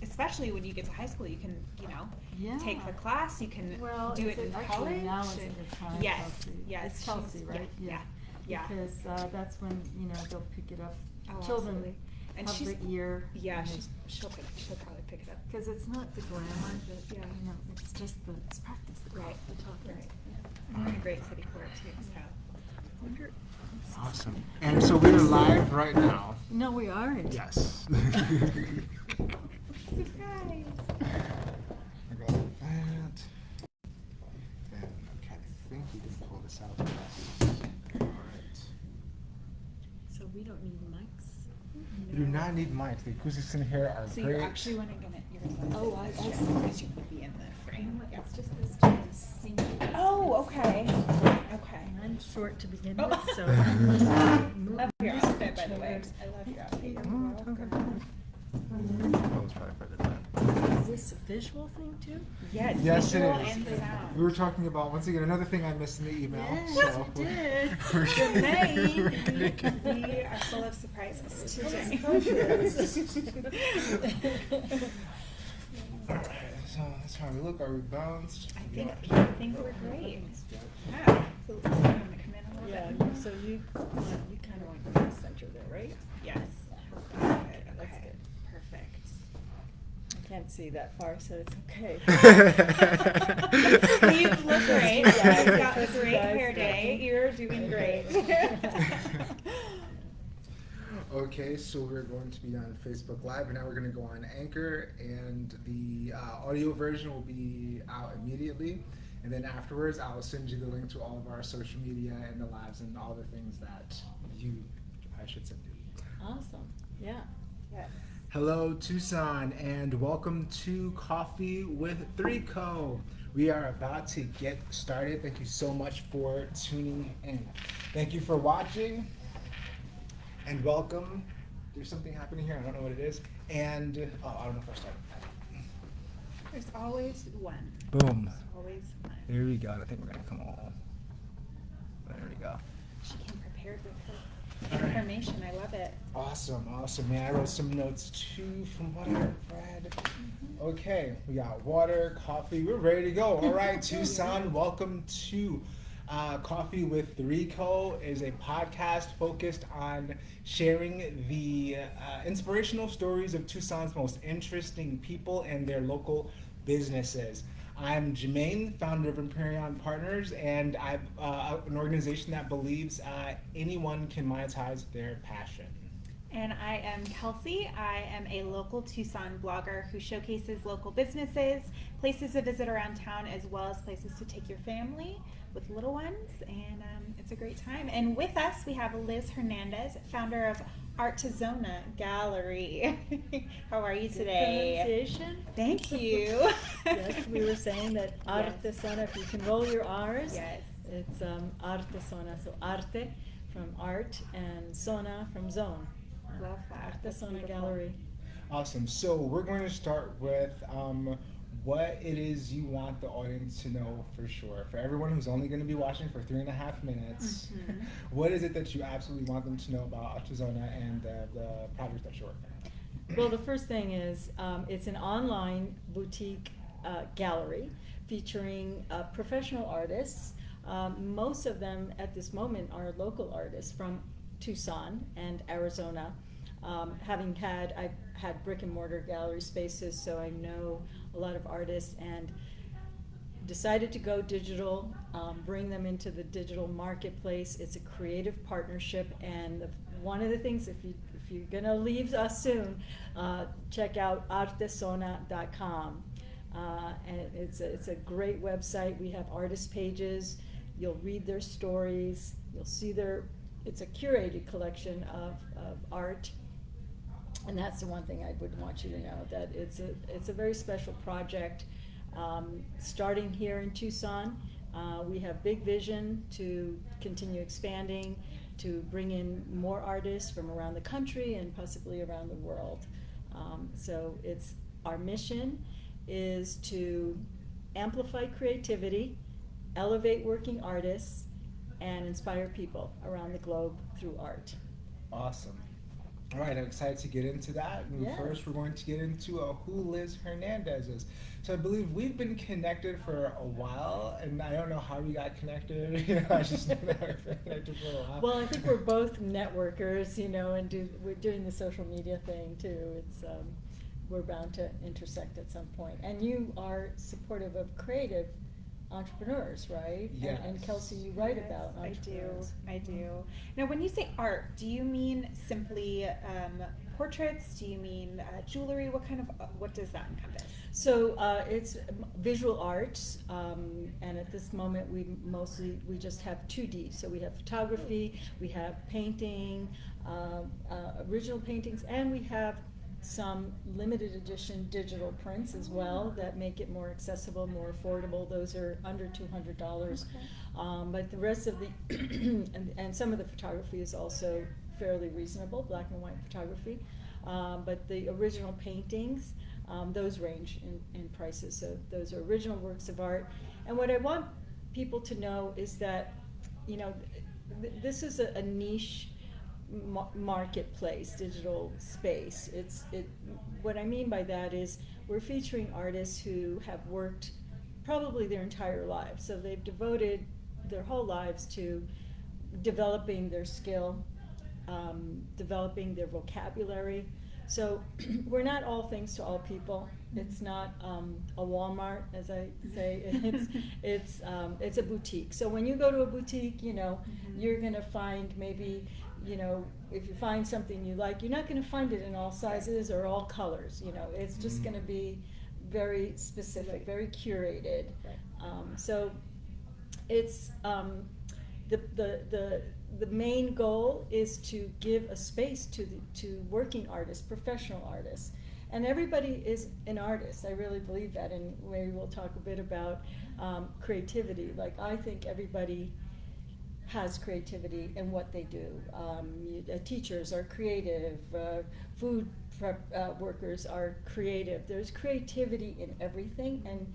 especially when you get to high school, you can, take the class, you can do it in college. Now it's in your time, Yes, Kelsey. yes. It's Kelsey, right? Yeah. Because that's when, they'll pick it up. Oh, Children absolutely. And have she's, the ear. yeah, she'll probably pick it up. Because it's not the grammar, but, Yeah. it's just it's practice. Right. The talking. Right. I'm in a great city for it too, so. Awesome. And so we're live right now. No, we aren't. Yes. Surprise! I got that. And okay, I think you can pull this out. All right. So we don't need mics? You do not need mics. The acoustics in here are So great. you're actually want to get it. You're going to Oh, I see. because you would be in the frame. Yeah. It's just this to sink. Oh, okay. Okay. I'm short to begin Oh. with, so. Love your outfit, by the way. I love your outfit. You're welcome. That was probably further down. Is this a visual thing too? Yes, Yes, it visual is. and sound. We were talking about, once again, another thing I missed in the email. Yes, so you did. we're- We are full of surprises today. All right, so that's how we look. Are we balanced? I think we're great. Yeah. So we're gonna come in a little Yeah, bit. so you kind of want to be in the center there, right? Yes. That's good. That's Okay. good. Perfect. I can't see that far, so it's okay. You look great. You guys. You've got a You great guys hair got day. me. You're doing great. Okay, so we're going to be on Facebook Live, and now we're going to go on Anchor, and the audio version will be out immediately. And then afterwards, I'll send you the link to all of our social media and the lives and all the things that I should send you. Awesome, yeah. Yes. Hello, Tucson, and welcome to Coffee with ThreeCO. We are about to get started. Thank you so much for tuning in. Thank you for watching, and welcome. There's something happening here. I don't know what it is. And, I don't know if I started. There's always one. Boom. There's always one. There we go. I think we're going to come on. There we go. She came prepared with her information. I love it. Awesome, awesome. Man, I wrote some notes too from what I read. Okay, we got water, coffee. We're ready to go. All right, Tucson, welcome to Coffee with ThreeCO. Is a podcast focused on sharing the inspirational stories of Tucson's most interesting people and their local businesses. I'm Jermaine, founder of Empyrean Partners, and I'm an organization that believes anyone can monetize their passion. And I am Kelsey. I am a local Tucson blogger who showcases local businesses, places to visit around town, as well as places to take your family with little ones. And it's a great time. And with us, we have Liz Hernandez, founder of Artizona Gallery. How are you today? Pronunciation? Thank you. Yes, we were saying that Artesona, if you can roll your R's, Yes. it's Artesona. So arte from art and zona from zone. Love that. That's Artesona beautiful. Gallery. Awesome. So we're going to start with what it is you want the audience to know for sure. For everyone who's only going to be watching for 3.5 minutes, Mhm. what is it that you absolutely want them to know about Artizona and the project that you're working on? Well, the first thing is it's an online boutique gallery featuring professional artists. Most of them at this moment are local artists from Tucson and Arizona. I've had brick and mortar gallery spaces, so I know a lot of artists, and decided to go digital, bring them into the digital marketplace. It's a creative partnership, and one of the things, if you're gonna leave us soon, check out artesona.com. And it's a great website. We have artist pages. You'll read their stories. You'll see it's a curated collection of art. And that's the one thing I would want you to know, that it's a very special project. Starting here in Tucson, we have big vision to continue expanding, to bring in more artists from around the country and possibly around the world. So our mission is to amplify creativity, elevate working artists, and inspire people around the globe through art. Awesome. All right, I'm excited to get into that. And Yes. first, we're going to get into who Liz Hernandez is. So I believe we've been connected for a while, and I don't know how we got connected. I just know that we've been connected for a while. Well, I think we're both networkers, and we're doing the social media thing too. It's we're bound to intersect at some point. And you are supportive of creative entrepreneurs, right? Yes. And Kelsey, you write Yes, about entrepreneurs. I do. Now, when you say art, do you mean simply portraits? Do you mean jewelry? What does that encompass? So it's visual arts, and at this moment we just have 2D. So we have photography, we have painting, original paintings, and we have some limited edition digital prints as well that make it more accessible, more affordable. Those are under $200. Okay. But the rest of the and some of the photography is also fairly reasonable, black and white photography. But the original paintings, those range in prices. So those are original works of art. And what I want people to know is that, this is a niche marketplace, digital space. What I mean by that is we're featuring artists who have worked probably their entire lives. So they've devoted their whole lives to developing their skill, developing their vocabulary. So we're not all things to all people. It's not a Walmart, as I say. It's a boutique. So when you go to a boutique, you're gonna find maybe, if you find something you like, you're not gonna find it in all sizes or all colors. It's just gonna be very specific, very curated. So it's the main goal is to give a space to working artists, professional artists. And everybody is an artist. I really believe that, and maybe we'll talk a bit about creativity. Like, I think everybody has creativity in what they do. Teachers are creative, food prep workers are creative. There's creativity in everything, and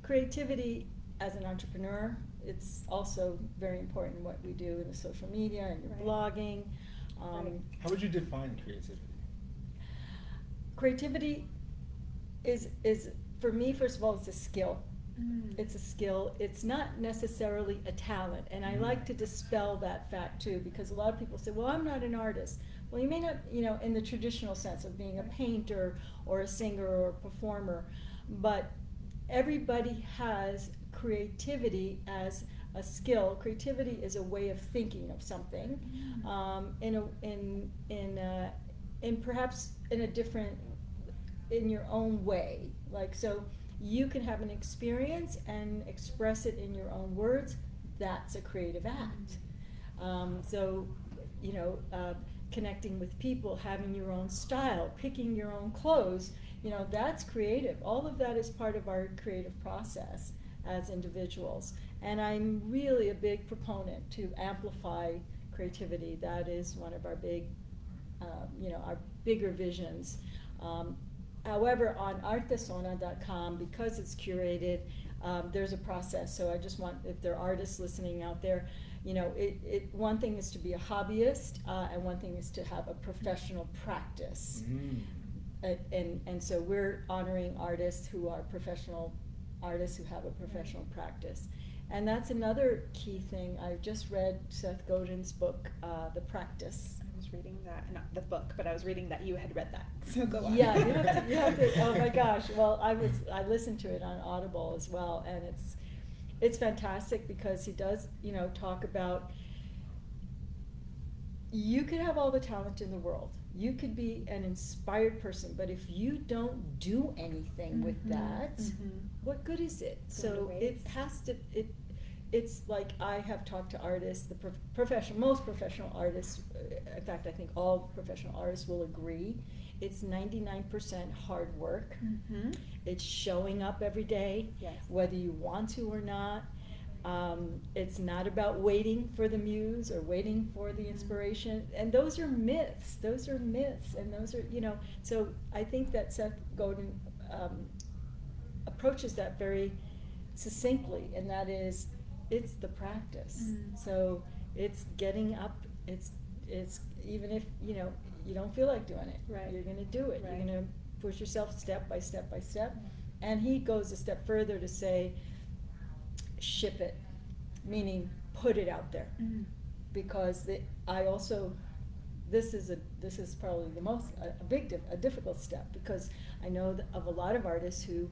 creativity as an entrepreneur, it's also very important what we do in the social media and your Right. blogging. How would you define creativity? Creativity is for me, first of all, it's a skill. Mm. It's a skill. It's not necessarily a talent, and I like to dispel that fact too, because a lot of people say, "Well, I'm not an artist." Well, you may not, in the traditional sense of being a painter or a singer or a performer, but everybody has creativity as a skill. Creativity is a way of thinking of something, in perhaps in a different, in your own way. Like, so you can have an experience and express it in your own words. That's a creative act. Connecting with people, having your own style, picking your own clothes, that's creative. All of that is part of our creative process as individuals. And I'm really a big proponent to amplify creativity. That is one of our our bigger visions. However, on artesona.com, because it's curated, there's a process. So I just want, if there are artists listening out there, one thing is to be a hobbyist, and one thing is to have a professional practice. And so we're honoring artists who are professional artists who have a professional practice. And that's another key thing. I just read Seth Godin's book, The Practice. I was reading that, not the book, but I was reading that you had read that. So go on. Yeah, you have to. Oh my gosh! Well, I listened to it on Audible as well, and it's fantastic because he does talk about, you could have all the talent in the world. You could be an inspired person, but if you don't do anything with that, what good is it? So it has to. It's like, I have talked to artists, most professional artists. In fact, I think all professional artists will agree. It's 99% hard work. It's showing up every day, Yes. whether you want to or not. It's not about waiting for the muse or waiting for the inspiration. And those are myths. And those are, so I think that Seth Godin approaches that very succinctly, and that is, it's the practice. So it's getting up, it's even if, you don't feel like doing it. Right. You're gonna do it. Right. You're gonna push yourself step by step by step. And he goes a step further to say, ship it, meaning put it out there. Mhm. Because I also, this is probably the most, a difficult step, because I know of a lot of artists who,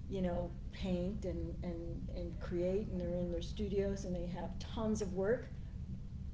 you know, paint and create, and they're in their studios and they have tons of work,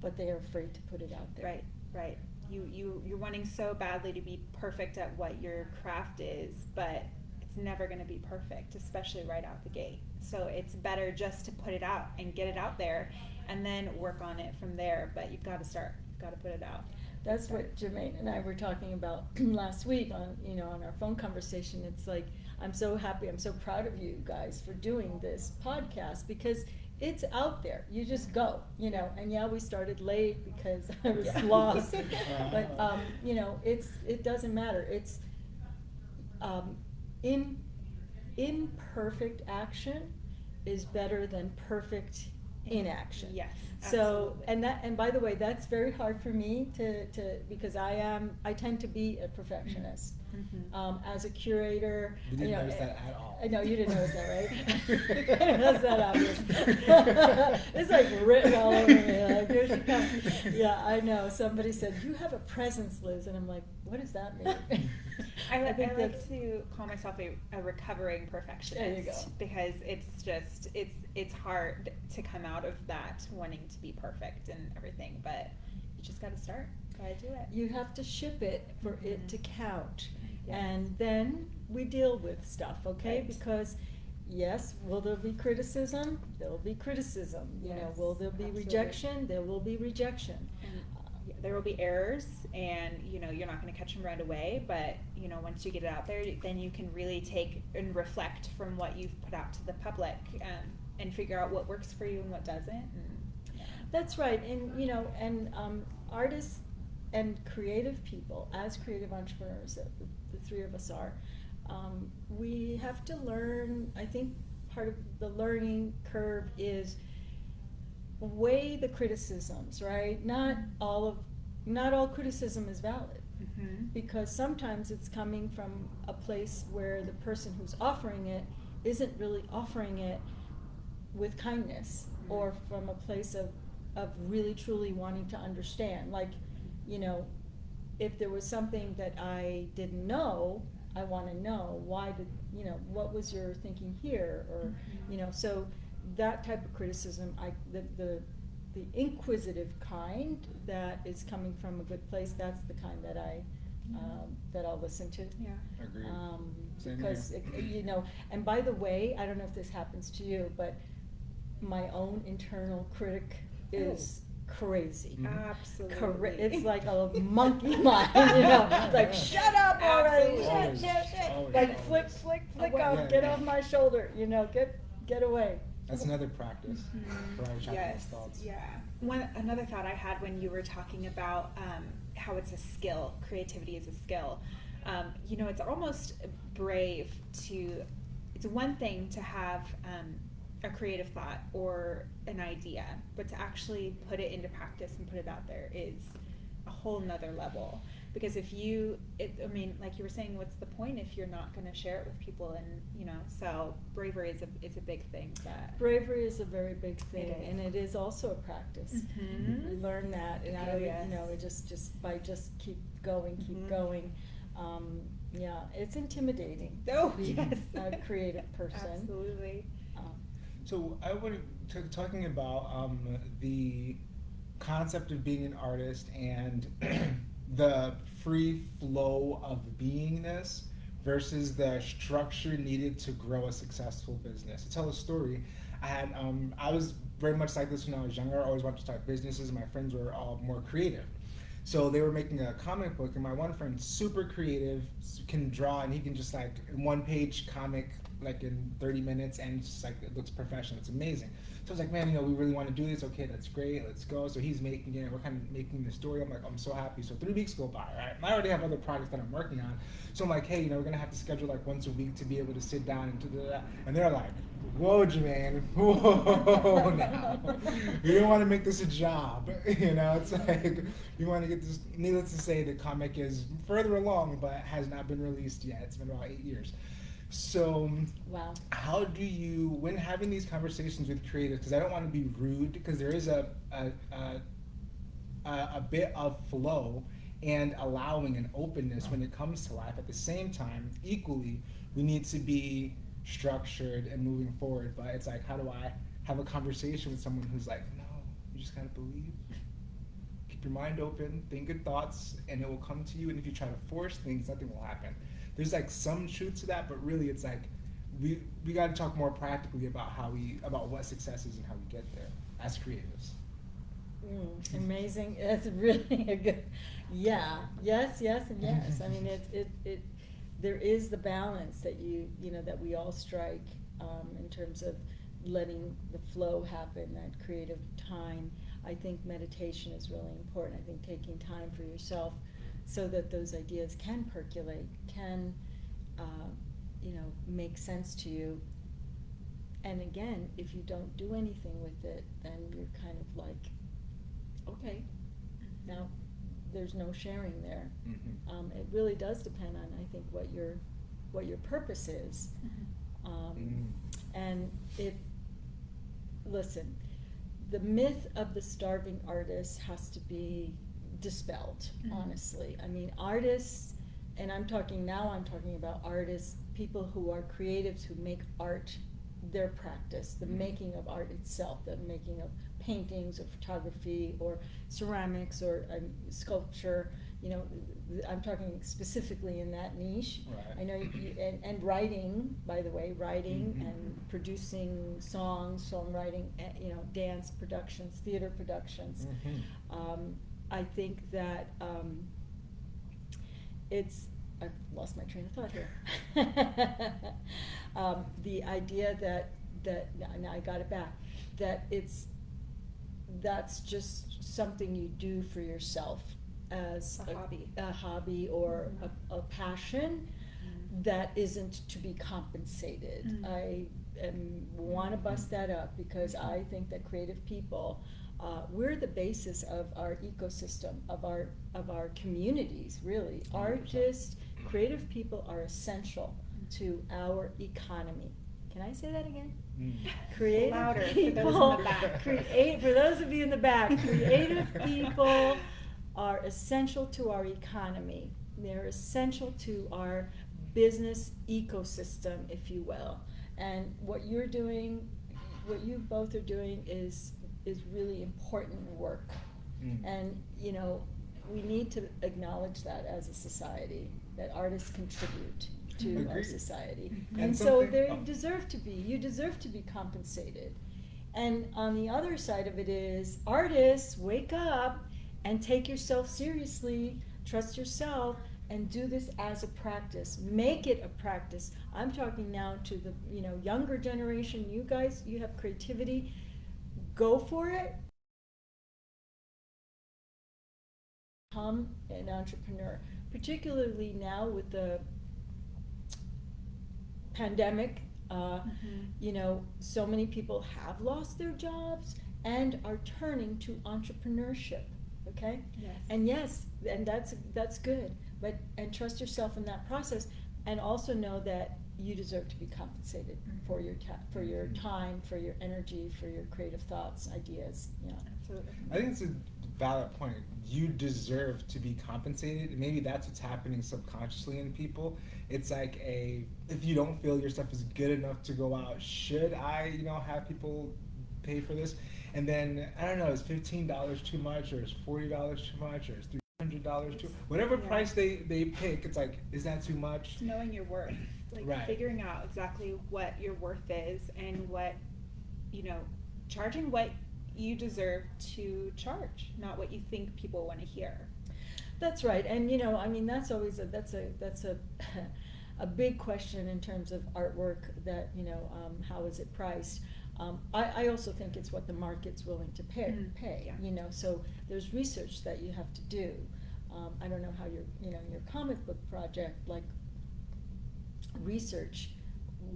but they are afraid to put it out there. Right, right. You're wanting so badly to be perfect at what your craft is, but it's never going to be perfect, especially right out the gate. So it's better just to put it out and get it out there, and then work on it from there. But you've got to start. You've got to put it out. That's what Jermaine and I were talking about last week on our phone conversation. It's like, I'm so happy, I'm so proud of you guys for doing this podcast, because it's out there. You just go, you know. And yeah, we started late because I was lost, but you know, it doesn't matter. It's imperfect action is better than perfect inaction. Yes. So, absolutely. and by the way, that's very hard for me to because I tend to be a perfectionist. Mhm. As a curator, You didn't know, notice that at all. I know you didn't notice that, right? That's not obvious. It's like written all over me. Like, here she comes. Yeah, I know. Somebody said, "You have a presence, Liz," and I'm like, "What does that mean?" I think like that's- to call myself a recovering perfectionist. There you go. Because it's hard to come out of that wanting to be perfect and everything, but you just got to start. Got to do it. You have to ship it for it Mhm. to count. Yes. And then we deal with stuff, okay? Right. Because yes, will there be criticism? There will be criticism. You know, Yes, will there be absolutely. rejection? There will be rejection. And yeah, there will be errors, and you know you're not going to catch them right away. But you know, once you get it out there, then you can really take and reflect from what you've put out to the public, and figure out what works for you and what doesn't. And, yeah. That's right. And you know, and artists and creative people, as creative entrepreneurs, that the three of us are, we have to learn. I think part of the learning curve is weigh the criticisms, right? Not all criticism is valid, Mhm. because sometimes it's coming from a place where the person who's offering it isn't really offering it with kindness, or from a place of really truly wanting to understand. Like, you know, if there was something that I didn't know, I want to know what was your thinking here, or you know, so that type of criticism, the inquisitive kind that is coming from a good place, that's the kind that that I'll listen to. Yeah. Agreed. Same Because here. you know, and by the way, I don't know if this happens to you, but my own internal critic is crazy. Mhm. Absolutely. It's like a monkey mind, you know. It's like, shut up already, Absolutely. shut. Always, Like always. flick Away. off, Yeah, get yeah. off my shoulder, you know, get away. That's another practice Mhm. for our Japanese Yes. thoughts. Yeah. Another thought I had when you were talking about how it's a skill, creativity is a skill. You know, it's almost brave to. It's one thing to have a creative thought or an idea, but to actually put it into practice and put it out there is a whole nother level. Because like you were saying, what's the point if you're not going to share it with people? And you know, so bravery is a big thing. Bravery is a very big thing, It is. and it is also a practice. Mhm. We learn that, and Oh, yes. you know, it just keep going. Mhm. Yeah, it's intimidating. Oh, to be yes. a creative person. Absolutely. So I would talking about the concept of being an artist and the free flow of beingness versus the structure needed to grow a successful business. To tell a story, I was very much like this when I was younger. I always wanted to start businesses, and my friends were all more creative. So they were making a comic book, and my one friend, super creative, can draw, and he can just like one-page comic like in 30 minutes, and it's just like it looks professional. It's amazing. So I was like, man, you know, we really want to do this. Okay, that's great. Let's go. So he's making it. We're kind of making the story. I'm like, I'm so happy. So 3 weeks go by, right? And I already have other projects that I'm working on. So I'm like, hey, you know, we're gonna have to schedule like once a week to be able to sit down and do that. And they're like, Whoa, Jermaine. Whoa, now. We don't want to make this a job. You know, it's like we want to get this. Needless to say, the comic is further along, but has not been released yet. It's been about 8 years. So, Wow. how do you, when having these conversations with creators, because I don't want to be rude, because there is a bit of flow and allowing an openness when it comes to life. At the same time, equally, we need to be structured and moving forward. But it's like, how do I have a conversation with someone who's like, no, you just gotta believe. Keep your mind open, think good thoughts, and it will come to you. And if you try to force things, nothing will happen. There's like some truth to that, but really, it's like we got to talk more practically about what success is and how we get there as creatives. Amazing. That's really a good. Yeah. Yes. Yes. And yes. I mean, it. There is the balance that that we all strike in terms of letting the flow happen, that creative time. I think meditation is really important. I think taking time for yourself so that those ideas can percolate, can make sense to you. And again, if you don't do anything with it, then you're kind of like, okay, now there's no sharing there. Mm-hmm. It really does depend on, I think, what your purpose is. And listen, the myth of the starving artist has to be dispelled, honestly. I mean, artists, and I'm talking about artists, people who are creatives, who make art their practice, the making of art itself, the making of paintings or photography or ceramics or sculpture. I'm talking specifically in that niche. Right. I know and writing, by the way, and producing songs, songwriting, dance productions, theater productions. I think that I've lost my train of thought here. The idea that now I got it back, that that's just something you do for yourself as a hobby or a passion that isn't to be compensated. I want to bust that up, because I think that creative people, we're the basis of our ecosystem, of our communities, really. 100%. Artists, creative people are essential to our economy. Can I say that again? Creative Louder people, for those in the back. For those of you in the back, creative people are essential to our economy. They're essential to our business ecosystem, if you will. And what you're doing, what you both are doing is really important work. And we need to acknowledge that as a society, that artists contribute to our society. And so you deserve to be compensated. And on the other side of it is, artists, wake up and take yourself seriously, trust yourself, and do this as a practice. Make it a practice. I'm talking now to the younger generation. You guys, you have creativity. Go for it. Become an entrepreneur, particularly now with the pandemic. So many people have lost their jobs and are turning to entrepreneurship. Okay. Yes. And that's good. And trust yourself in that process, and also know that you deserve to be compensated for your time, for your energy, for your creative thoughts, ideas. Absolutely. I think it's a valid point. You deserve to be compensated, and maybe that's what's happening subconsciously in people. It's like if you don't feel your stuff is good enough to go out, should I, have people pay for this? And then I don't know, is $15 too much, or is $40 too much, or is $300 too? Whatever price they pick, it's like, is that too much? Just knowing your worth, figuring out exactly what your worth is, and what charging what you deserve to charge, not what you think people want to hear. That's right. And that's always that's a big question in terms of artwork, that how is it priced. I also think it's what the market's willing to pay. Yeah. So there's research that you have to do. I don't know how your comic book project, like, research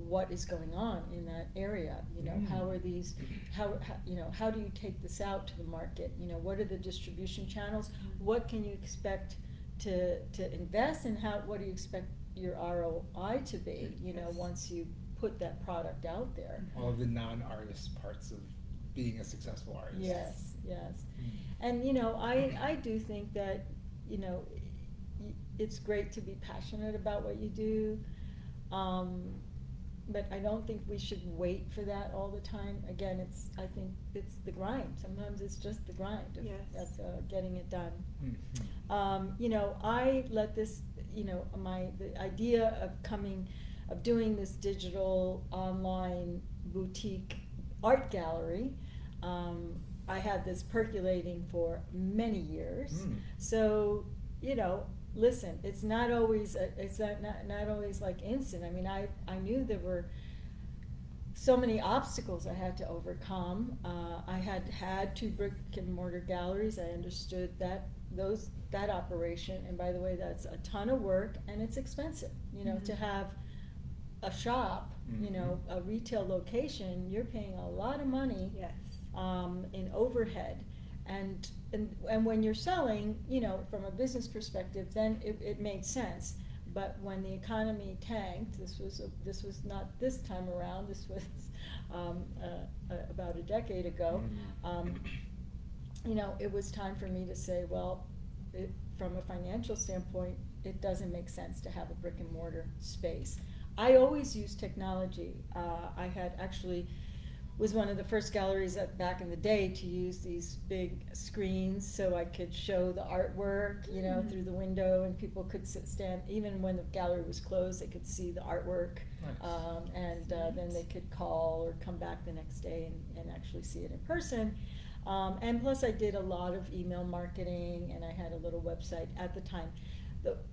what is going on in that area. How are these, how do you take this out to the market? What are the distribution channels? What can you expect to invest, and what do you expect your ROI to be, once you put that product out there? All of the non-artist parts of being a successful artist. Yes. And I do think that it's great to be passionate about what you do, but I don't think we should wait for that all the time. Again, I think it's the grind. Sometimes it's just the grind of getting it done. I let this, the idea of doing this digital online boutique art gallery, I had this percolating for many years. So, listen, it's not always not always like instant. I mean, I knew there were so many obstacles I had to overcome. I had 2 brick and mortar galleries. I understood that operation, and by the way, that's a ton of work and it's expensive. To have a shop, a retail location, you're paying a lot of money. Yes. In overhead, and when you're selling, from a business perspective, then it made sense. But when the economy tanked, this was not this time around. This was about a decade ago. It was time for me to say, well, from a financial standpoint, it doesn't make sense to have a brick and mortar space. I always use technology. I had actually was one of the first galleries back in the day to use these big screens so I could show the artwork, through the window, and people could stand, even when the gallery was closed, they could see the artwork. Nice. Then they could call or come back the next day and actually see it in person. And plus I did a lot of email marketing, and I had a little website at the time.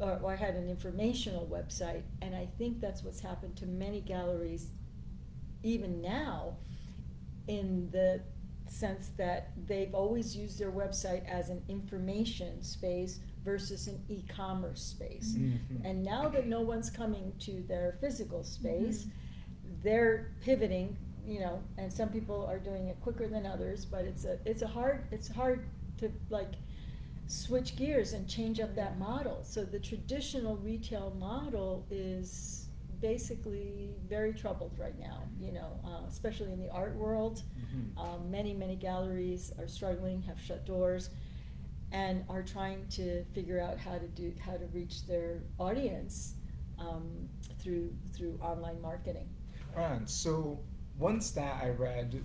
I had an informational website, and I think that's what's happened to many galleries even now, in the sense that they've always used their website as an information space versus an e-commerce space. And now that no one's coming to their physical space, they're pivoting, and some people are doing it quicker than others, but it's hard to switch gears and change up that model. So the traditional retail model is basically very troubled right now, especially in the art world. Many galleries are struggling, have shut doors, and are trying to figure out how to reach their audience through online marketing. Right. So one stat I read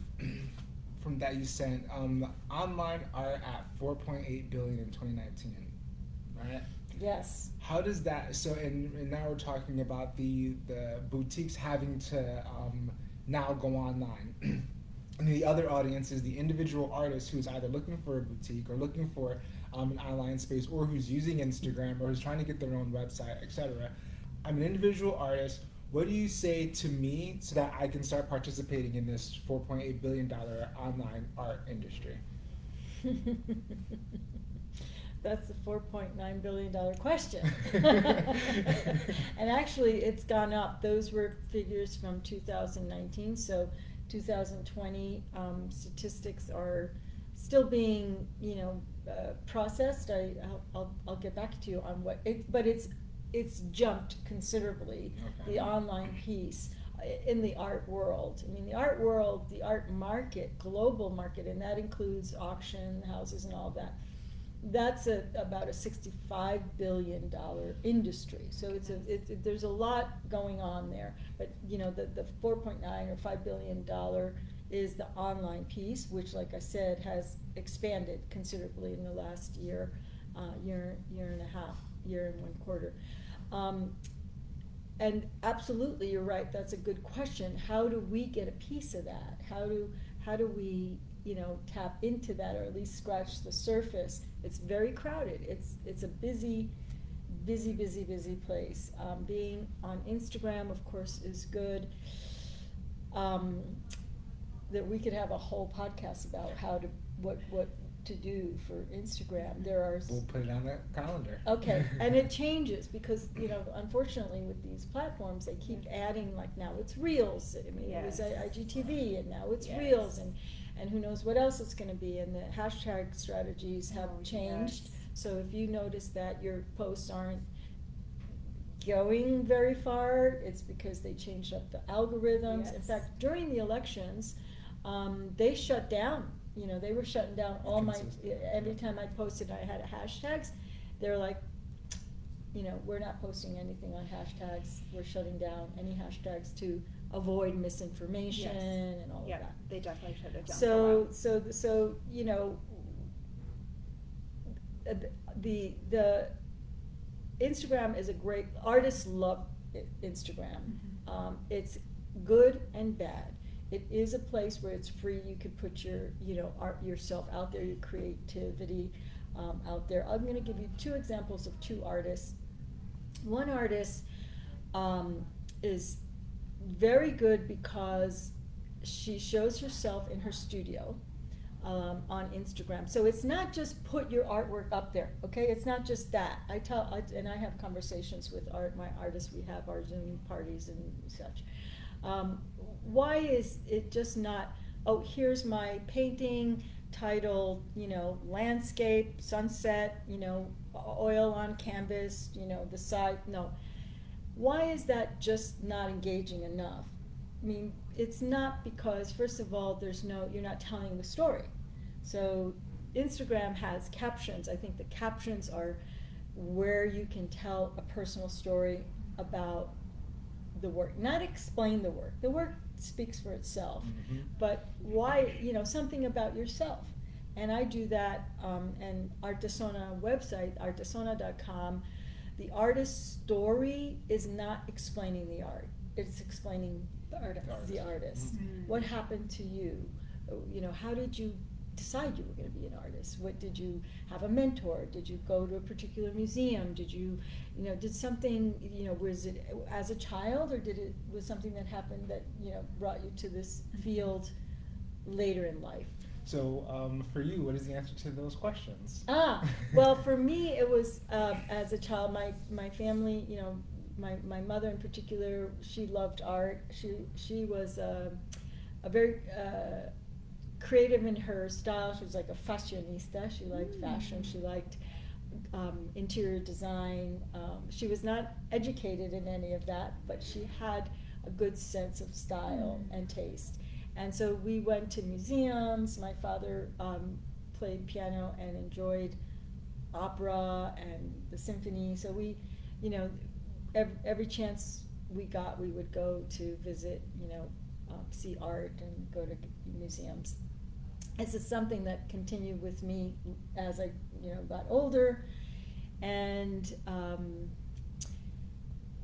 from that you sent, online art at 4.8 billion in 2019, right? Yes. How does that, and now we're talking about the boutiques having to now go online. And the other audience is the individual artist who's either looking for a boutique or looking for an online space, or who's using Instagram, or who's trying to get their own website, etc. I'm an individual artist. What do you say to me so that I can start participating in this $4.8 billion online art industry? That's the $4.9 billion question. And actually, it's gone up. Those were figures from 2019. So 2020 statistics are still being, processed. I'll get back to you on what but it's jumped considerably. Okay. The online piece in the art world. I mean, the art world, the art market, global market, and that includes auction houses and all that. That's about a $65 billion industry. So there's a lot going on there. But the 4.9 or $5 billion is the online piece, which, like I said, has expanded considerably in the last year and a half, year and 1 quarter. And absolutely, you're right. That's a good question. How do we get a piece of that? How do we tap into that, or at least scratch the surface? It's very crowded. It's a busy place. Being on Instagram, of course, is good. That we could have a whole podcast about what to do for Instagram. There are We'll put it on the calendar. okay, and it changes because, you know, unfortunately with these platforms, they keep adding, like now it's Reels. I mean, it was Yes. IGTV, and now it's Yes. Reels, and who knows what else it's going to be. And the hashtag strategies have Oh, changed. yes. So if you notice that your posts aren't going very far, it's because they changed up the algorithms. In Yes. fact, during the elections, they shut down. You know, they were shutting down all my, Consistent. every time I posted, I had hashtags. They're like, you know, we're not posting anything on hashtags. We're shutting down any hashtags to avoid misinformation Yes. and all Yeah, of that. they definitely shut it down. for a So, while. so you know, the Instagram is a great, artists love Instagram. Mhm. It's good and bad. It is a place where it's free. You could put your, you know, art yourself out there, your creativity out there. I'm going to give you two examples of two artists. One artist is very good because she shows herself in her studio on Instagram. So it's not just put your artwork up there, okay? It's not just that. And I have conversations with my artists. We have our Zoom parties and such. Why is it just not, oh, here's my painting titled, you know, landscape, sunset, you know, oil on canvas, you know, the side, no. Why is that just not engaging enough? I mean, it's not because, first of all, you're not telling the story. So Instagram has captions. I think the captions are where you can tell a personal story about the work, not explain the work. The work speaks for itself, Mhm. but why, you know, something about yourself. And I do that, and Artesona website, artesona.com, the artist's story is not explaining the art. It's explaining The artist. the artist. Mhm. What happened to you? You know, how did you decide you were going to be an artist? What did you have a mentor? Did you go to a particular museum? Did you know, did something, you know, was it as a child, or was something that happened that, you know, brought you to this field later in life? So, for you, what is the answer to those questions? Well, for me, it was as a child, my family, you know, my mother in particular, she loved art. She was a very creative in her style. She was like a fashionista. She liked fashion. She liked interior design. She was not educated in any of that, but she had a good sense of style and taste. And so we went to museums. My father played piano and enjoyed opera and the symphony. So we, you know, every chance we got, we would go to visit, you know, see art and go to museums. This is something that continued with me as I, you know, got older, and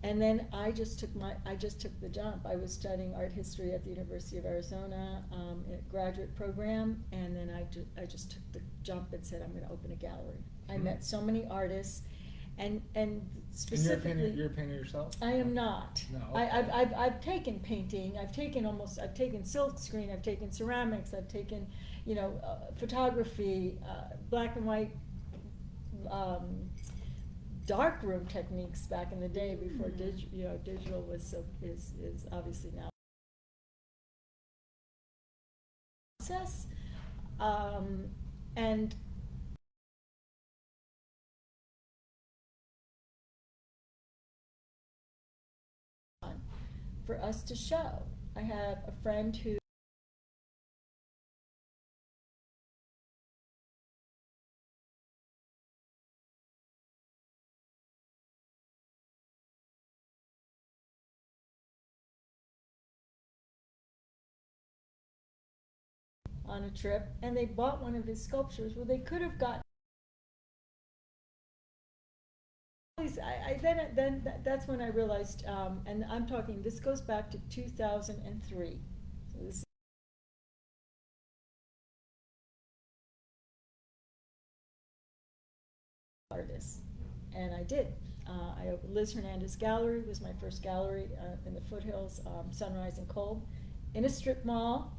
then I just took the jump. I was studying art history at the University of Arizona, a graduate program, and then I just took the jump and said, I'm going to open a gallery. I met so many artists, and specifically. And you're a painter yourself? I am not. No. I've taken painting. I've taken silk screen. I've taken ceramics. I've taken, you know, photography, black and white, darkroom techniques back in the day before digital was is obviously now. Process, and. For us to show. I have a friend who on a trip, and they bought one of his sculptures. Well, they could have gotten. Then that's when I realized, and I'm talking. This goes back to 2003. So this. Artists, and I did. Liz Hernandez Gallery was my first gallery in the foothills, Sunrise and Kolb, in a strip mall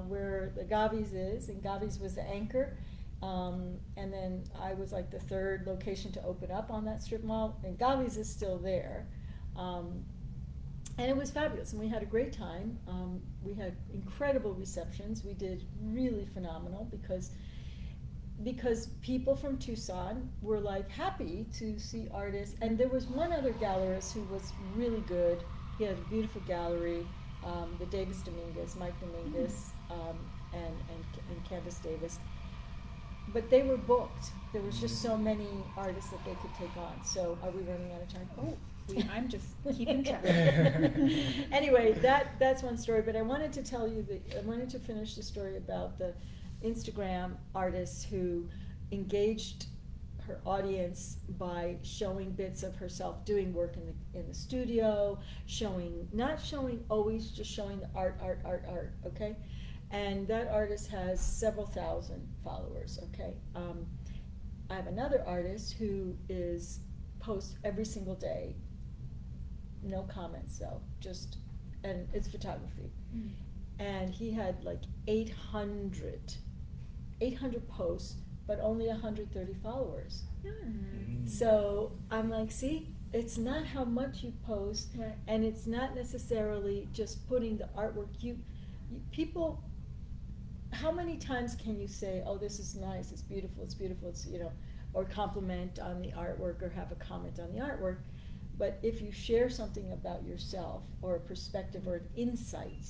where the Gavi's is, and Gavi's was the anchor. And then I was like the third location to open up on that strip mall, and Gavi's is still there. And it was fabulous, and we had a great time. We had incredible receptions. We did really phenomenal because people from Tucson were like happy to see artists. And there was one other gallerist who was really good. He had a beautiful gallery, the Davis Dominguez, Mike Dominguez, and Candace Davis. But they were booked. There was just so many artists that they could take on. So are we running out of time? Oh. I'm just keeping track. Anyway, that's one story. But I wanted to tell you I wanted to finish the story about the Instagram artist who engaged her audience by showing bits of herself doing work in the studio, not showing always, just showing the art, okay? And that artist has several thousand followers, okay? I have another artist who posts every single day. No comments though, and it's photography. Mm. And he had like 800 posts, but only 130 followers. Mm. So I'm like, see, it's not how much you post, right. And it's not necessarily just putting the artwork. People, how many times can you say, oh, this is nice, it's beautiful, it's, or compliment on the artwork or have a comment on the artwork. But if you share something about yourself or a perspective or an insight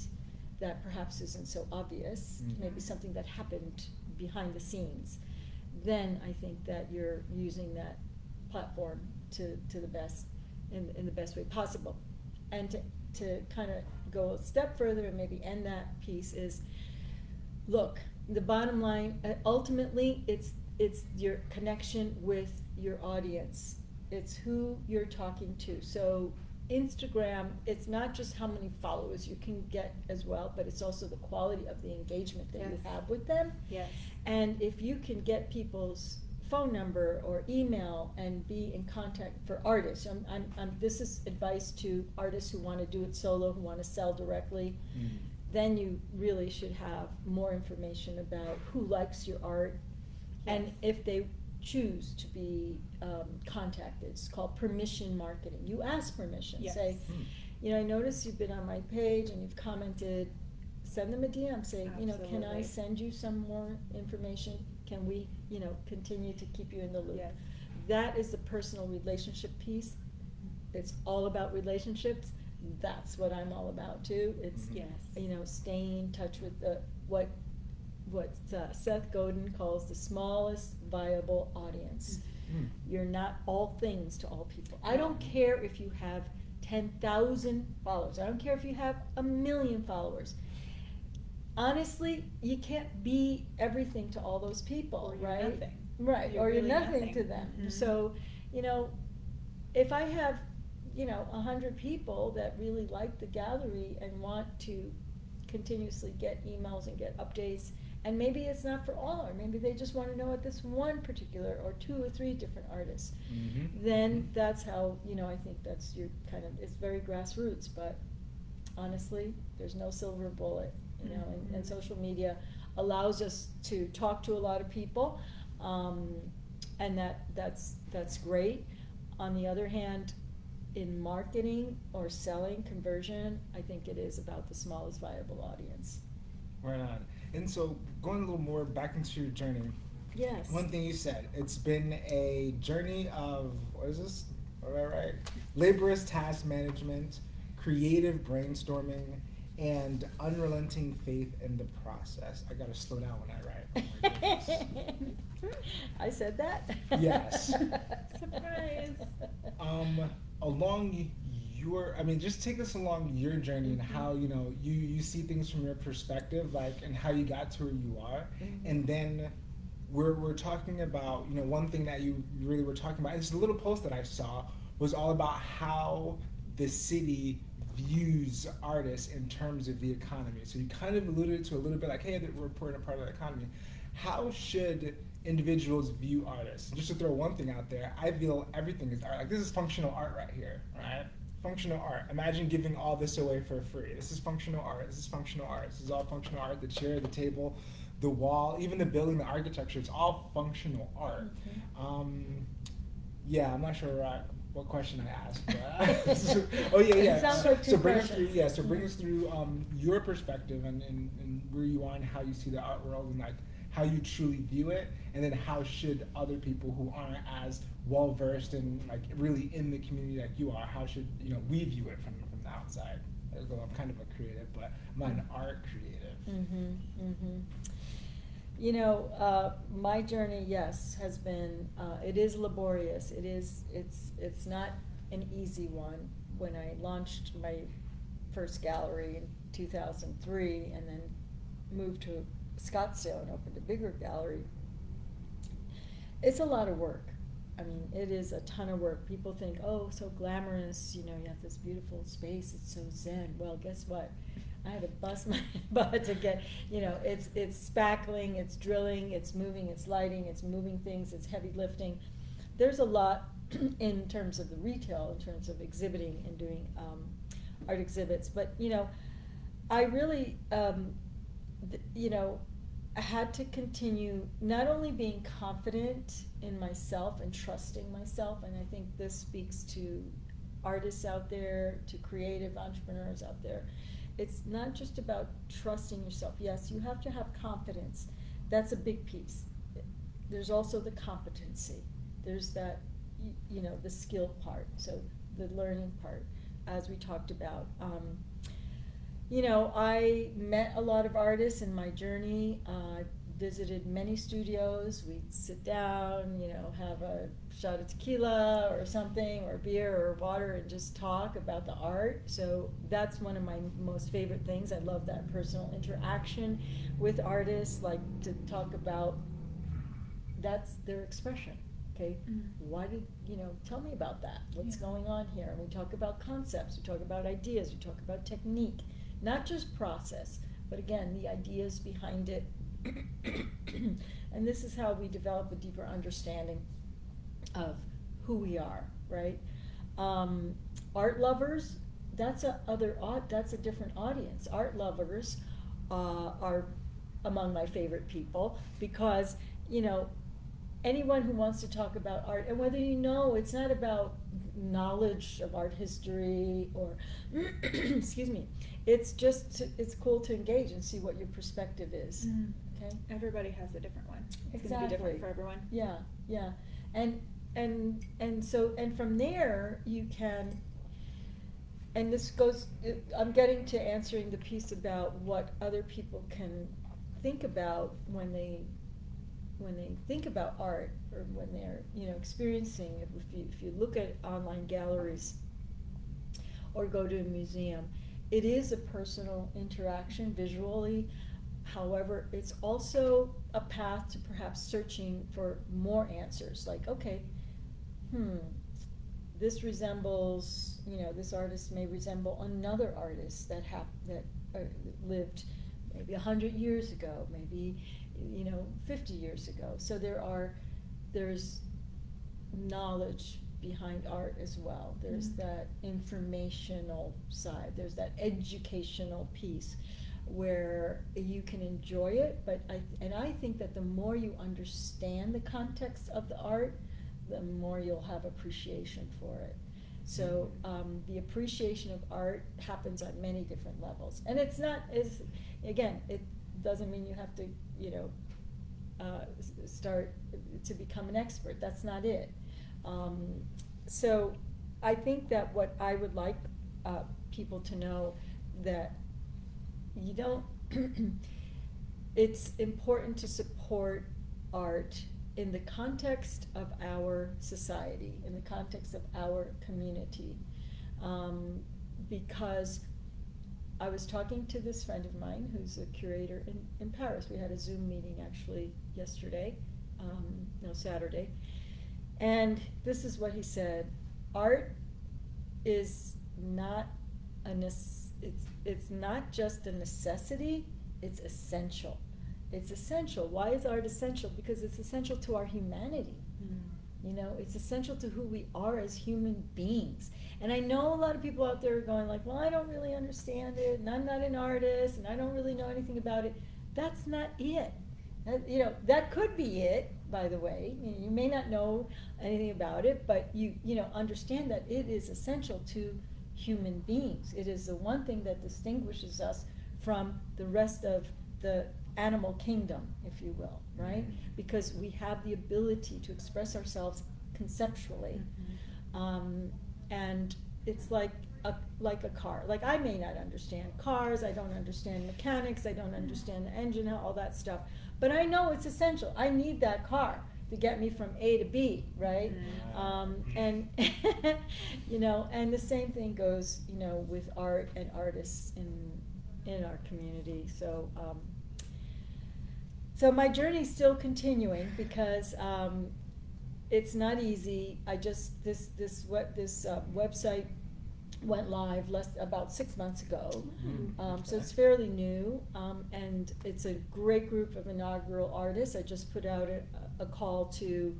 that perhaps isn't so obvious, mm-hmm. maybe something that happened behind the scenes, then I think that you're using that platform to the best, in the best way possible. And to kind of go a step further and maybe end that piece is, look, the bottom line, ultimately, it's your connection with your audience. It's who you're talking to. So Instagram, it's not just how many followers you can get as well, but it's also the quality of the engagement that you have with them. Yes. And if you can get people's phone number or email and be in contact for artists, this is advice to artists who want to do it solo, who want to sell directly, then you really should have more information about who likes your art, and if they choose to be contacted. It's called permission marketing. You ask permission. Yes. Say, I noticed you've been on my page and you've commented. Send them a DM. Say, can I send you some more information? Can we, continue to keep you in the loop? Yes. That is the personal relationship piece. It's all about relationships. That's what I'm all about too. It's staying in touch with what Seth Godin calls the smallest viable audience. Mm. You're not all things to all people. I don't care if you have 10,000 followers. I don't care if you have 1 million followers. Honestly, you can't be everything to all those people, or right? Nothing. Right, you're or really you're nothing nothing to them. Mm-hmm. So, if I have 100 people that really like the gallery and want to continuously get emails and get updates, and maybe it's not for all, or maybe they just want to know at this one particular, or 2 or 3 different artists, then that's how, I think that's your it's very grassroots, but honestly, there's no silver bullet, and social media allows us to talk to a lot of people, and that's great. On the other hand, in marketing or selling, conversion, I think it is about the smallest viable audience. Right on. And so, going a little more back into your journey. Yes. One thing you said, it's been a journey of, what is this? All right. Laborious task management, creative brainstorming, and unrelenting faith in the process. I gotta slow down when I write. Oh my goodness. I said that? Yes. Surprise. Along just take us along your journey and how, you see things from your perspective, and how you got to where you are. Mm-hmm. And then we're talking about, one thing that you really were talking about, and it's a little post that I saw, was all about how the city views artists in terms of the economy. So you kind of alluded to a little bit hey, we're important a part of the economy. How should individuals view artists? Just to throw one thing out there, I feel everything is art. This is functional art right here, right? Functional art. Imagine giving all this away for free. This is functional art. This is functional art. This is all functional art. The chair, the table, the wall, even the building, the architecture, it's all functional art. Yeah, I'm not sure what question I asked. But oh yeah, yeah. It sounds like two so bring us through, questions. yeah. So bring us through your perspective and where you are and how you see the art world and like how you truly view it, and then how should other people who aren't as well versed and like really in the community like you are, how should we view it from the outside? I'm kind of a creative, but I'm not an art creative. My journey, yes, has been, it is laborious. It's not an easy one. When I launched my first gallery in 2003 and then moved to Scottsdale and opened a bigger gallery, it's a lot of work. I mean, it is a ton of work. People think, oh, so glamorous, you have this beautiful space, it's so zen. Well, guess what? I had to bust my butt to get, it's spackling, it's drilling, it's moving, it's lighting, it's moving things, it's heavy lifting. There's a lot in terms of the retail, in terms of exhibiting and doing art exhibits. But, I really, I had to continue not only being confident in myself and trusting myself, and I think this speaks to artists out there, to creative entrepreneurs out there. It's not just about trusting yourself. Yes, you have to have confidence. That's a big piece. There's also the competency. There's that, the skill part, so the learning part, as we talked about. I met a lot of artists in my journey. Visited many studios. We'd sit down, have a shot of tequila or something, or beer or water, and just talk about the art. So that's one of my most favorite things. I love that personal interaction with artists, like to talk about, that's their expression. Okay, why did, tell me about that. What's going on here? And we talk about concepts, we talk about ideas, we talk about technique, not just process, but again, the ideas behind it. And this is how we develop a deeper understanding of who we are, right? Art lovers, that's a different audience. Art lovers are among my favorite people because, anyone who wants to talk about art, and whether it's not about knowledge of art history or, excuse me, it's just, it's cool to engage and see what your perspective is. Okay? Everybody has a different one. It's Exactly. going to be different for everyone. Yeah, yeah. And from there you can, and this goes, I'm getting to answering the piece about what other people can think about when they think about art, or when they're experiencing it. If you look at online galleries or go to a museum, it is a personal interaction visually. However, it's also a path to perhaps searching for more answers, like, okay, this resembles, this artist may resemble another artist that lived maybe 100 years ago, maybe 50 years ago. So there's knowledge behind art as well. There's that informational side. There's that educational piece where you can enjoy it, but I think that the more you understand the context of the art, the more you'll have appreciation for it. So the appreciation of art happens on many different levels, and it doesn't mean you have to start to become an expert. That's not it. So I think that what I would like people to know, that you don't it's important to support art in the context of our society, in the context of our community, because I was talking to this friend of mine who's a curator in Paris. We had a Zoom meeting actually yesterday, Saturday, and this is what he said: art is not it's not just a necessity, it's essential. It's essential. Why is art essential? Because it's essential to our humanity. It's essential to who we are as human beings. And I know a lot of people out there are going like, well, I don't really understand it, and I'm not an artist, and I don't really know anything about it. That's not it. You know, that could be it, by the way. You may not know anything about it, but you know, understand that it is essential to human beings. It is the one thing that distinguishes us from the rest of the animal kingdom, if you will, right? Because we have the ability to express ourselves conceptually. And it's like a car. Like, I may not understand cars, I don't understand mechanics, I don't understand the engine, all that stuff. But I know it's essential. I need that car to get me from A to B, right? And you know, and the same thing goes, you know, with art and artists in our community. So so my journey's still continuing because it's not easy. I just this website went live about 6 months ago, so it's fairly new, and it's a great group of inaugural artists. I just put out a call to,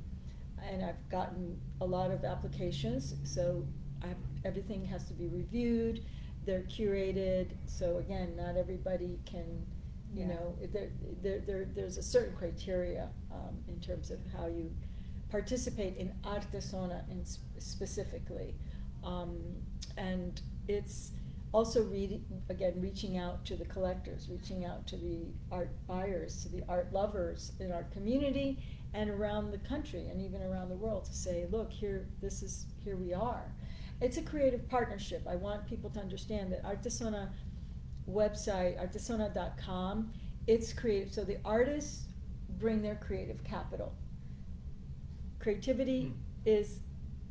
and I've gotten a lot of applications, so everything has to be reviewed, they're curated, so again, not everybody can, you know, there's a certain criteria in terms of how you participate in Artesona specifically. And it's also reaching out to the collectors, reaching out to the art buyers, to the art lovers in our community and around the country and even around the world to say, look, here we are. It's a creative partnership. I want people to understand that Artesona website, artesona.com, it's creative. So the artists bring their creative capital. Creativity is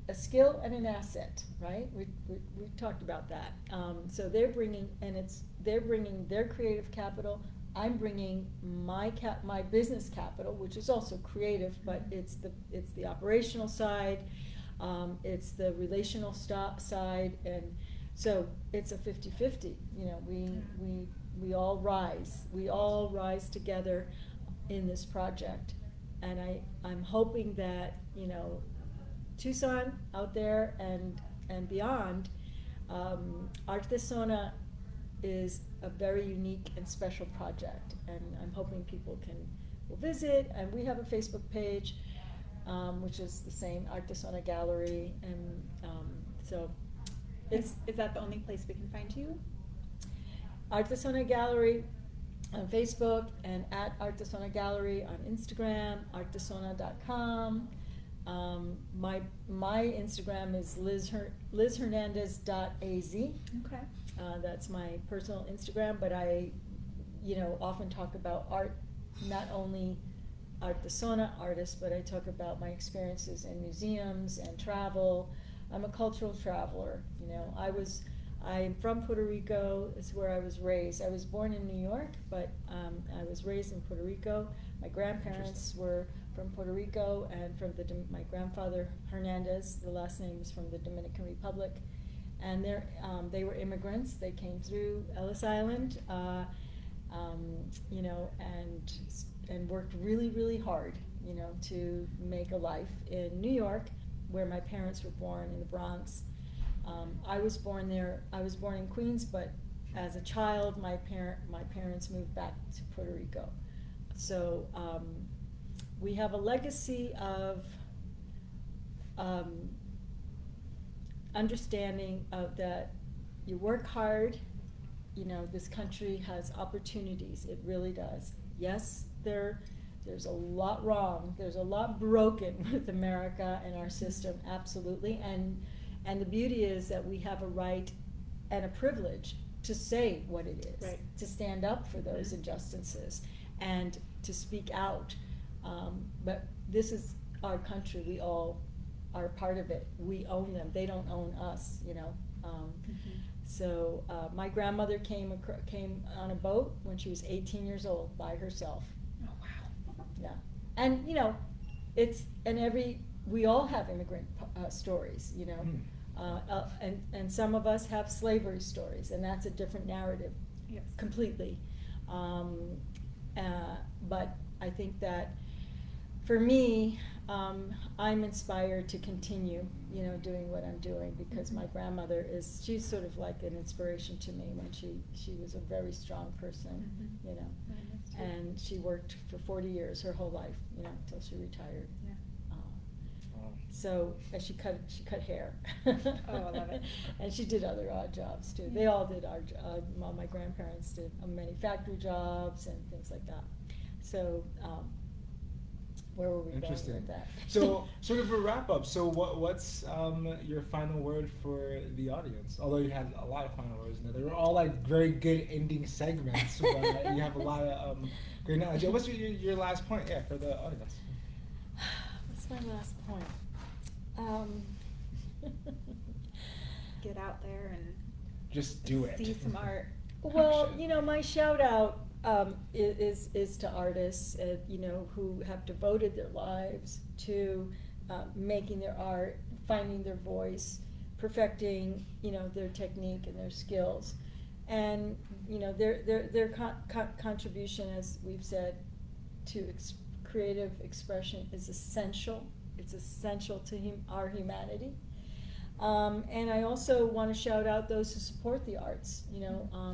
a skill and an asset, right? We talked about that. So they're bringing their creative capital. I'm bringing my business capital, which is also creative, but it's the operational side, it's the relational side, and so it's a 50-50. You know, we all rise together in this project, and I'm hoping that, you know, Tucson out there and beyond, Artesona is a very unique and special project, and I'm hoping people will visit. And we have a Facebook page, which is the same, Artesona Gallery, and so Is that the only place we can find you? Artesona Gallery on Facebook, and at Artesona Gallery on Instagram, artesona.com. My Instagram is lizhernandez.az. Okay. That's my personal Instagram, but I, you know, often talk about art, not only Artesona artists, but I talk about my experiences in museums and travel. I'm a cultural traveler, you know. I'm from Puerto Rico. It's where I was raised. I was born in New York, but I was raised in Puerto Rico. My grandparents were from Puerto Rico, and my grandfather Hernandez, the last name is from the Dominican Republic, and they were immigrants. They came through Ellis Island, you know, and worked really, really hard, you know, to make a life in New York, where my parents were born in the Bronx. I was born there. I was born in Queens, but as a child, my parents moved back to Puerto Rico. So we have a legacy of understanding of that you work hard. You know, this country has opportunities. It really does. Yes, there's a lot wrong. There's a lot broken with America and our system, absolutely. And the beauty is that we have a right and a privilege to say what it is, right, to stand up for those injustices and to speak out. But this is our country. We all are part of it. We own them. They don't own us, you know. So my grandmother came on a boat when she was 18 years old by herself. Oh, wow. Yeah. And, you know, we all have immigrant stories, you know. And some of us have slavery stories, and that's a different narrative. for me, I'm inspired to continue, doing what I'm doing because my grandmother she's sort of like an inspiration to me when she was a very strong person, and she worked for 40 years, her whole life, until she retired. Yeah. So she cut hair. Oh, I love it. And she did other odd jobs too. They all did all my grandparents did many factory jobs and things like that. So where were we going Interesting. with that? So, sort of a wrap up. So, what's your final word for the audience? Although you had a lot of final words, they were all like very good ending segments, but you have a lot of great knowledge. What's your last point? Yeah, for the audience. What's my last point? Get out there and Just do it. see some art. Well, Action. my shout out is to artists, who have devoted their lives to making their art, finding their voice, perfecting, their technique and their skills, and their contribution, as we've said, to creative expression is essential. It's essential to our humanity. And I also want to shout out those who support the arts.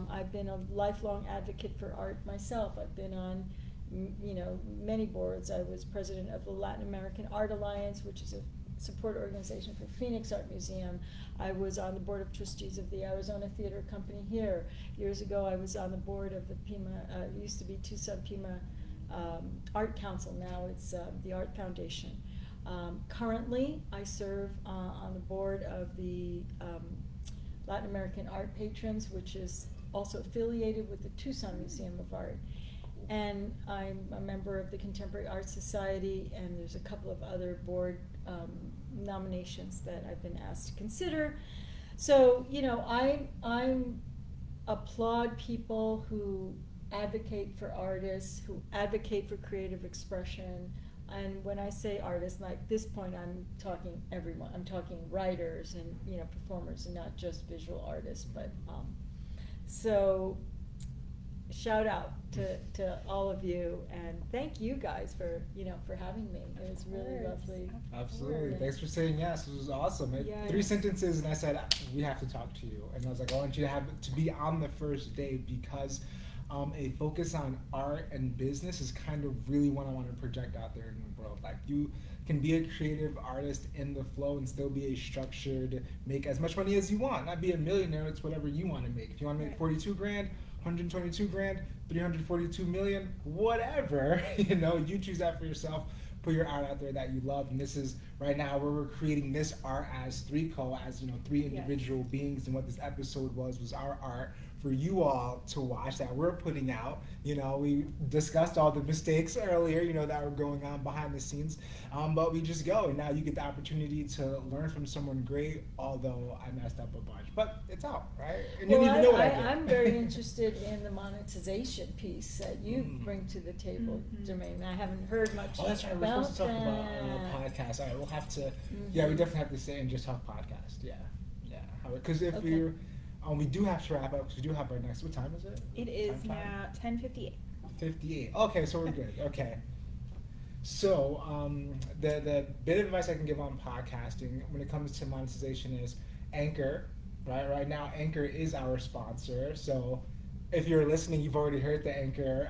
I've been a lifelong advocate for art myself. I've been on, many boards. I was president of the Latin American Art Alliance, which is a support organization for Phoenix Art Museum. I was on the board of trustees of the Arizona Theater Company here. Years ago, I was on the board of the Pima, it used to be Tucson Pima Art Council. Now it's the Art Foundation. Currently, I serve on the board of the Latin American Art Patrons, which is also affiliated with the Tucson Museum of Art. And I'm a member of the Contemporary Art Society, and there's a couple of other board nominations that I've been asked to consider. So, I applaud people who advocate for artists, who advocate for creative expression. And when I say artists, like at this point, I'm talking everyone. I'm talking writers and performers, and not just visual artists. But so, shout out to all of you, and thank you guys for having me. It was really lovely. Absolutely. Yeah. Thanks for saying yes. This was awesome. Yes. 3 sentences, and I said we have to talk to you. And I was like, I want you to be on the first day because. A focus on art and business is kind of really what I want to project out there in the world. Like, you can be a creative artist in the flow and still be a structured, make as much money as you want. Not be a millionaire, it's whatever you want to make. If you want to make 42 grand, 122 grand, 342 million, whatever, you choose that for yourself. Put your art out there that you love. And this is right now where we're creating this art as ThreeCO, as 3 individual beings. And what this episode was our art for you all to watch that we're putting out. We discussed all the mistakes earlier, that were going on behind the scenes. But we just go, and now you get the opportunity to learn from someone great, although I messed up a bunch. But it's out, right? And you don't even know what I did. I'm very interested in the monetization piece that you bring to the table, Jermaine. I haven't heard much Oh, that's right. We're about supposed to talk about that. podcast. All right, we'll have to. Yeah, we definitely have to sit and just talk podcast. Yeah. Because if Okay. we do have to wrap up because we do have our next. What time is it? It is Time? now 10:58. 58. Okay, so we're good. Okay. So the bit of advice I can give on podcasting when it comes to monetization is Anchor. Right now, Anchor is our sponsor. So if you're listening, you've already heard the Anchor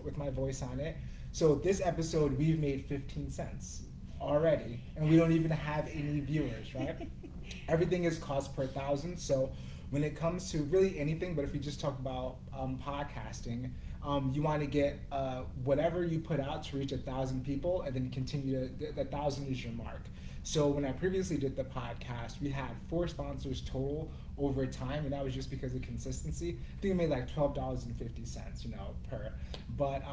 with my voice on it. So this episode, we've made 15 cents already, and we don't even have any viewers, right? Everything is cost per 1,000. So when it comes to really anything, but if we just talk about podcasting, you want to get whatever you put out to reach 1,000 people, and then continue to, 1,000 is your mark. So when I previously did the podcast, we had 4 sponsors total over time, and that was just because of consistency. I think we made like $12.50, per. But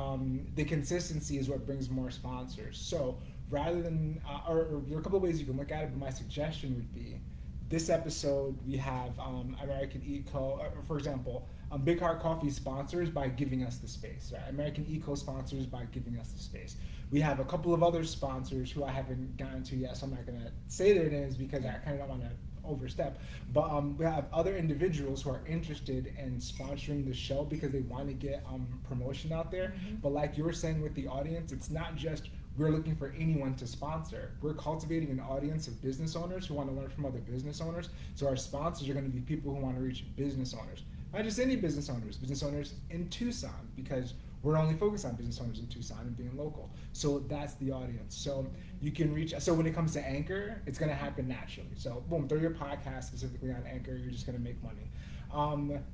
the consistency is what brings more sponsors. So rather than, or there are a couple of ways you can look at it, but my suggestion would be, this episode we have American Eco, for example, Big Heart Coffee sponsors by giving us the space. Right? American Eco sponsors by giving us the space. We have a couple of other sponsors who I haven't gotten to yet, so I'm not going to say their names because I kind of don't want to overstep. But we have other individuals who are interested in sponsoring the show because they want to get promotion out there. Mm-hmm. But like you were saying with the audience, it's not just we're looking for anyone to sponsor. We're cultivating an audience of business owners who want to learn from other business owners. So our sponsors are going to be people who want to reach business owners. Not just any business owners in Tucson, because we're only focused on business owners in Tucson and being local. So that's the audience. So you can reach, so when it comes to Anchor, it's going to happen naturally. So boom, throw your podcast specifically on Anchor, you're just going to make money.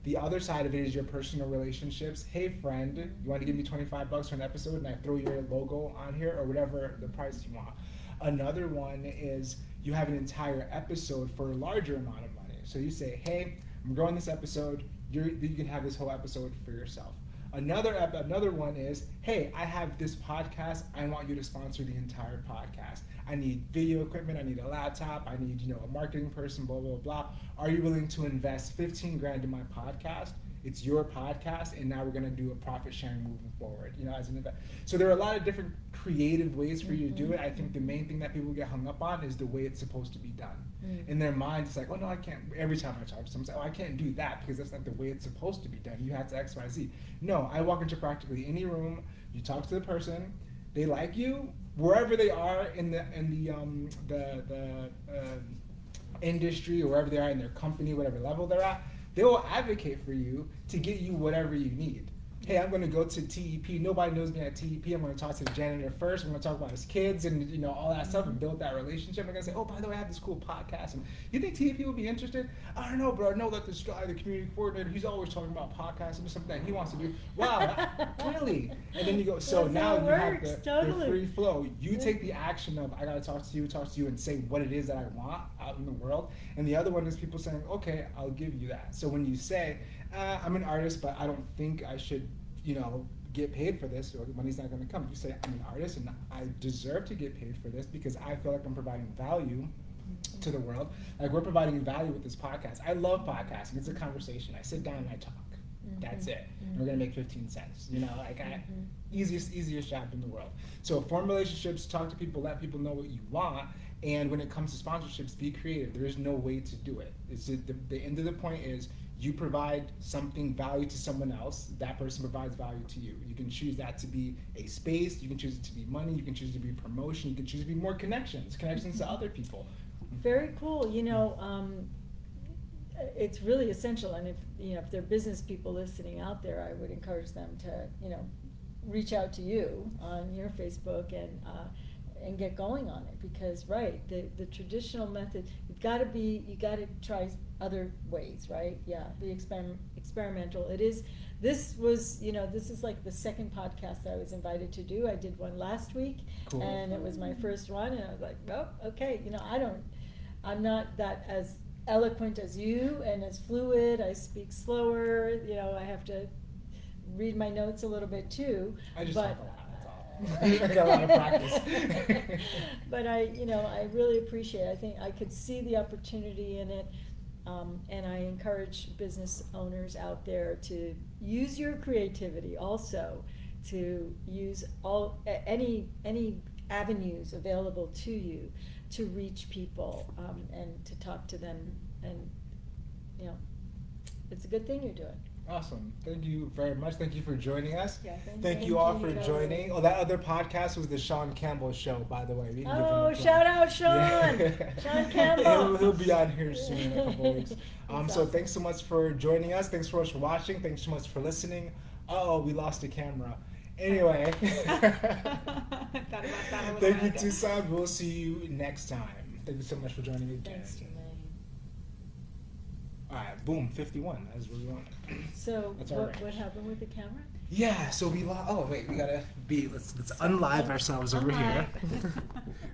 The other side of it is your personal relationships. Hey friend, you want to give me $25 for an episode and I throw your logo on here or whatever the price you want. Another one is you have an entire episode for a larger amount of money. So you say, hey, I'm growing this episode, you can have this whole episode for yourself. Another one is, hey, I have this podcast, I want you to sponsor the entire podcast. I need video equipment, I need a laptop, I need, a marketing person, blah, blah, blah. Are you willing to invest 15 grand in my podcast? It's your podcast, and now we're gonna do a profit sharing moving forward, as an event. So there are a lot of different creative ways for you to do it. I think the main thing that people get hung up on is the way it's supposed to be done. In their mind, it's like, oh no, I can't. Every time I talk to someone, I can't do that because that's not the way it's supposed to be done. You have to X, Y, Z. No, I walk into practically any room, you talk to the person, they like you, wherever they are in the industry or wherever they are in their company, whatever level they're at, they will advocate for you to get you whatever you need. Hey, I'm going to go to TEP. Nobody knows me at TEP. I'm going to talk to the janitor first. I'm going to talk about his kids and all that stuff and build that relationship. I'm going to say, oh, by the way, I have this cool podcast. And you think TEP would be interested? I don't know, bro. I know that this guy, the community coordinator, he's always talking about podcasts and something that he wants to do. Wow, really? And then you go, so That's now how it you have works, the totally. free flow. You take the action of, I got to talk to you and say what it is that I want out in the world. And the other one is people saying, okay, I'll give you that. So when you say, I'm an artist, but I don't think I should get paid for this, or money's not going to come. You say, I'm an artist and I deserve to get paid for this because I feel like I'm providing value to the world. Like we're providing value with this podcast. I love podcasting. It's a conversation. I sit down and I talk. That's it. And we're going to make 15 cents. Easiest job in the world. So form relationships, talk to people, let people know what you want. And when it comes to sponsorships, be creative. There is no way to do it. It's the end of the point is you provide something value to someone else, that person provides value to you. You can choose that to be a space, you can choose it to be money, you can choose it to be promotion, you can choose it to be more connections to other people. Very cool. It's really essential, and if there are business people listening out there, I would encourage them to reach out to you on your Facebook and get going on it, because the traditional method, you got to try other ways, right? Yeah, be experimental. This is like the second podcast I was invited to do. I did one last week. Cool. And it was my first one, and I was like, oh, okay, I'm not that as eloquent as you and as fluid. I speak slower, I have to read my notes a little bit too. I just but talk a lot. I got a lot of practice. But I really appreciate it. I think I could see the opportunity in it, and I encourage business owners out there to use your creativity also, to use any avenues available to you to reach people and to talk to them, and it's a good thing you're doing. Awesome. Thank you very much. Thank you for joining us. Yeah, Thank you all for joining. Oh, that other podcast was the Sean Campbell Show, by the way. We can give him a plug. Shout out Sean! Yeah. Sean Campbell. He'll be on here soon in a couple weeks. So awesome. Thanks so much for joining us. Thanks so much for watching. Thanks so much for listening. Oh, we lost the camera. Anyway. Thank you, Tucson. We'll see you next time. Thank you so much for joining me again. Thanks, Jermaine. All right, boom, 51. That's what we want. So That's our range. what happened with the camera? Yeah, so we lost. Oh wait, we gotta let's unlive ourselves over here.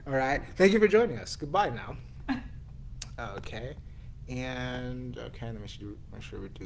All right, thank you for joining us. Goodbye now. Okay, and okay, let me make sure we do